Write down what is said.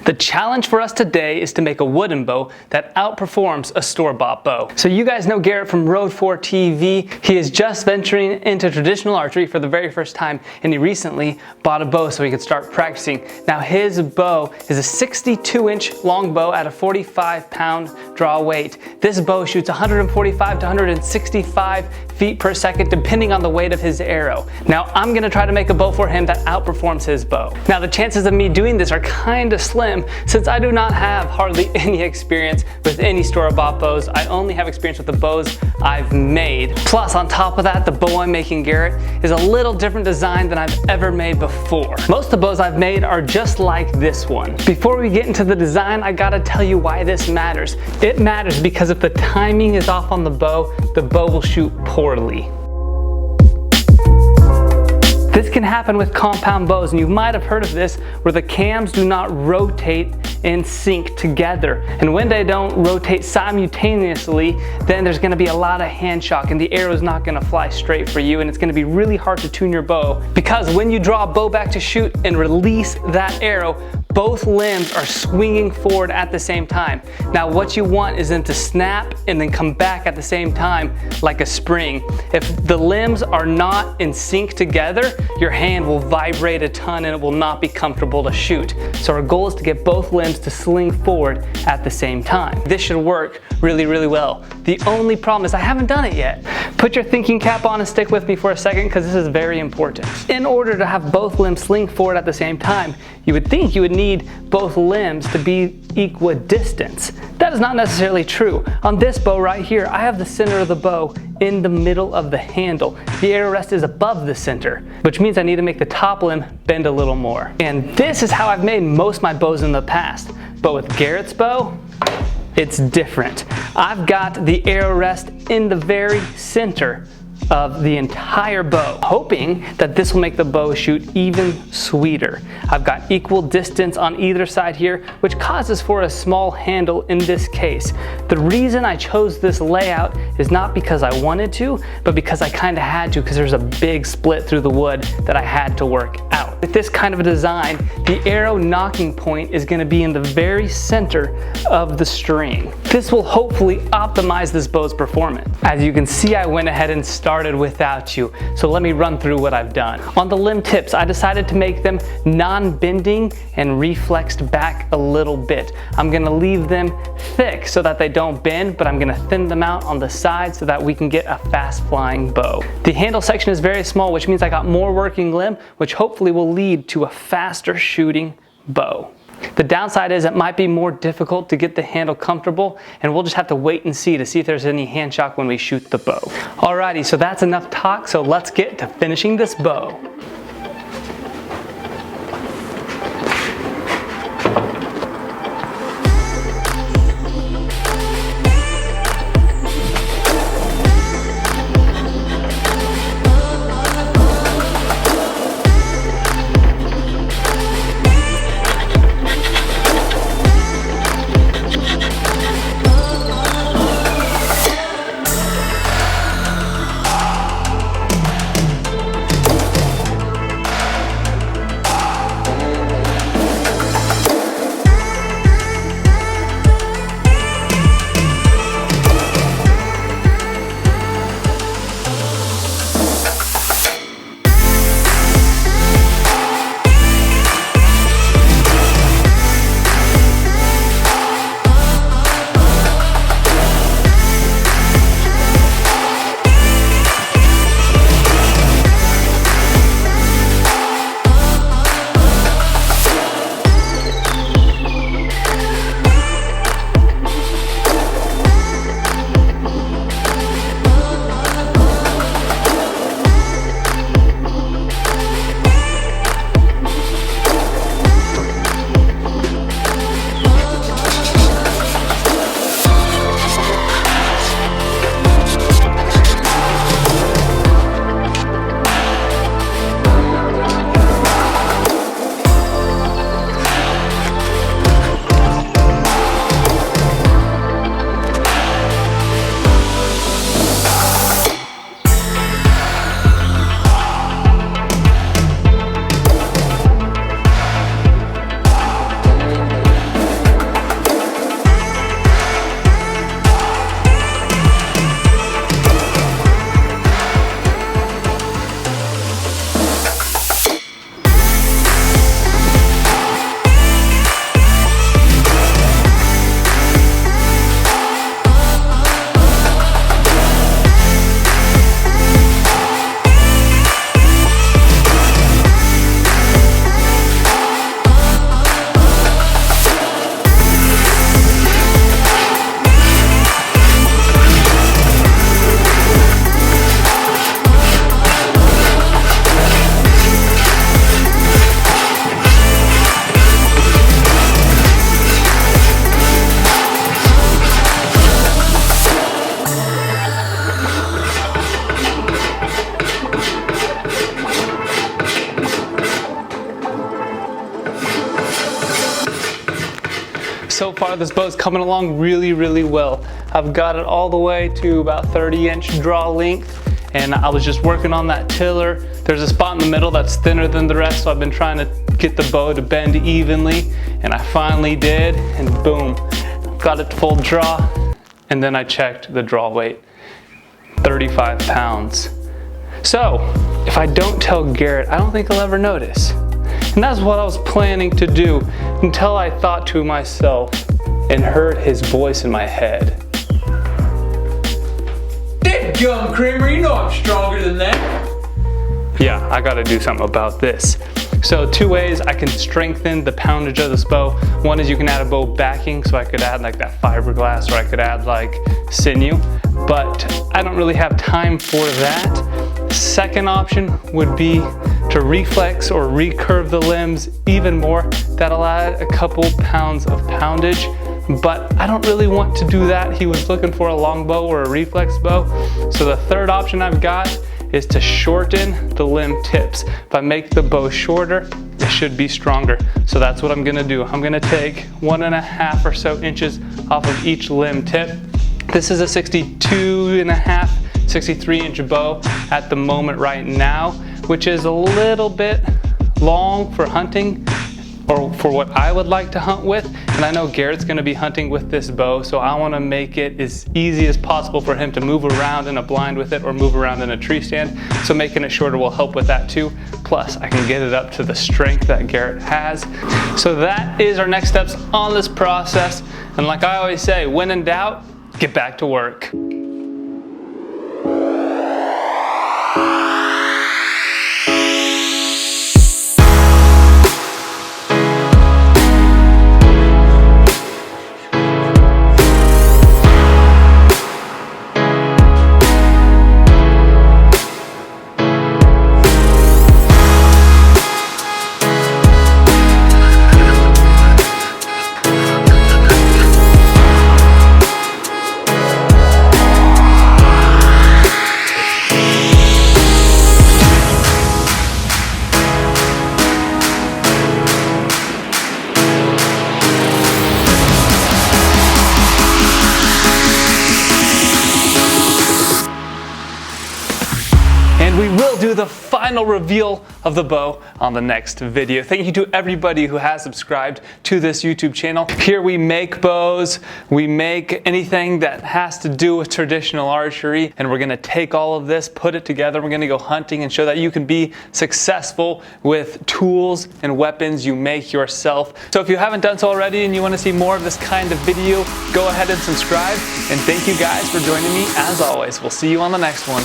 The challenge for us today is to make a wooden bow that outperforms a store-bought bow. So you guys know Garrett from Road 4 TV. He is just venturing into traditional archery for the very first time, and he recently bought a bow so he could start practicing. Now his bow is a 62-inch long bow at a 45-pound draw weight. This bow shoots 145 to 165 feet per second depending on the weight of his arrow. Now I'm gonna try to make a bow for him that outperforms his bow. Now the chances of me doing this are kind of slim since I do not have hardly any experience with any store-bought bows. I only have experience with the bows I've made. Plus on top of that, the bow I'm making Garrett is a little different design than I've ever made before. Most of the bows I've made are just like this one. Before we get into the design, I gotta tell you why this matters. It matters because if the timing is off on the bow will shoot poorly. This can happen with compound bows, and you might have heard of this where the cams do not rotate in sync together. And when they don't rotate simultaneously, then there's gonna be a lot of hand shock and the arrow is not gonna fly straight for you, and it's gonna be really hard to tune your bow because when you draw a bow back to shoot and release that arrow, both limbs are swinging forward at the same time. Now what you want is them to snap and then come back at the same time like a spring. If the limbs are not in sync together, your hand will vibrate a ton and it will not be comfortable to shoot. So our goal is to get both limbs to sling forward at the same time. This should work really, really well. The only problem is I haven't done it yet. Put your thinking cap on and stick with me for a second because this is very important. In order to have both limbs sling forward at the same time, you would think you would need both limbs to be equidistant. That is not necessarily true. On this bow right here, I have the center of the bow in the middle of the handle. The arrow rest is above the center, which means I need to make the top limb bend a little more. And this is how I've made most of my bows in the past. But with Garrett's bow, it's different. I've got the arrow rest in the very center of the entire bow, hoping that this will make the bow shoot even sweeter. I've got equal distance on either side here, which causes for a small handle in this case. The reason I chose this layout is not because I wanted to, but because I kind of had to, because there's a big split through the wood that I had to work out. With this kind of a design, the arrow knocking point is going to be in the very center of the string. This will hopefully optimize this bow's performance. As you can see, I went ahead and started without you, so let me run through what I've done. On the limb tips, I decided to make them non-bending and reflexed back a little bit. I'm gonna leave them thick so that they don't bend, but I'm gonna thin them out on the side so that we can get a fast flying bow. The handle section is very small, which means I got more working limb, which hopefully will lead to a faster shooting bow. The downside is it might be more difficult to get the handle comfortable, and we'll just have to wait and see to see if there's any hand shock when we shoot the bow. Alrighty, so that's enough talk, so let's get to finishing this bow. so far this bow is coming along really well. I've got it all the way to about 30-inch draw length, and I was just working on that tiller. There's a spot in the middle that's thinner than the rest, so I've been trying to get the bow to bend evenly, and I finally did, and boom, got it full draw. And then I checked the draw weight, 35 pounds. So if I don't tell Garrett, I don't think he'll ever notice. And that's what I was planning to do until I thought to myself and heard his voice in my head. Dadgum, Kramer, you know I'm stronger than that. Yeah, I gotta do something about this. So 2 ways I can strengthen the poundage of this bow. One is you can add a bow backing, so I could add like that fiberglass, or I could add like sinew, but I don't really have time for that. Second option would be to reflex or recurve the limbs even more. That'll add a couple pounds of poundage, but I don't really want to do that. He was looking for a long bow or a reflex bow. So the third option I've got is to shorten the limb tips. If I make the bow shorter, it should be stronger. So that's what I'm gonna do. I'm gonna take 1.5 or so inches off of each limb tip. This is a 62.5, 63-inch bow at the moment right now, which is a little bit long for hunting, or for what I would like to hunt with. And I know Garrett's gonna be hunting with this bow, so I wanna make it as easy as possible for him to move around in a blind with it or move around in a tree stand. So making it shorter will help with that too. Plus, I can get it up to the strength that Garrett has. So that is our next steps on this process. And like I always say, when in doubt, get back to work. We will do the final reveal of the bow on the next video. Thank you to everybody who has subscribed to this YouTube channel. Here we make bows, we make anything that has to do with traditional archery, and we're gonna take all of this, put it together, we're gonna go hunting and show that you can be successful with tools and weapons you make yourself. So if you haven't done so already and you wanna see more of this kind of video, go ahead and subscribe, and thank you guys for joining me as always. We'll see you on the next one.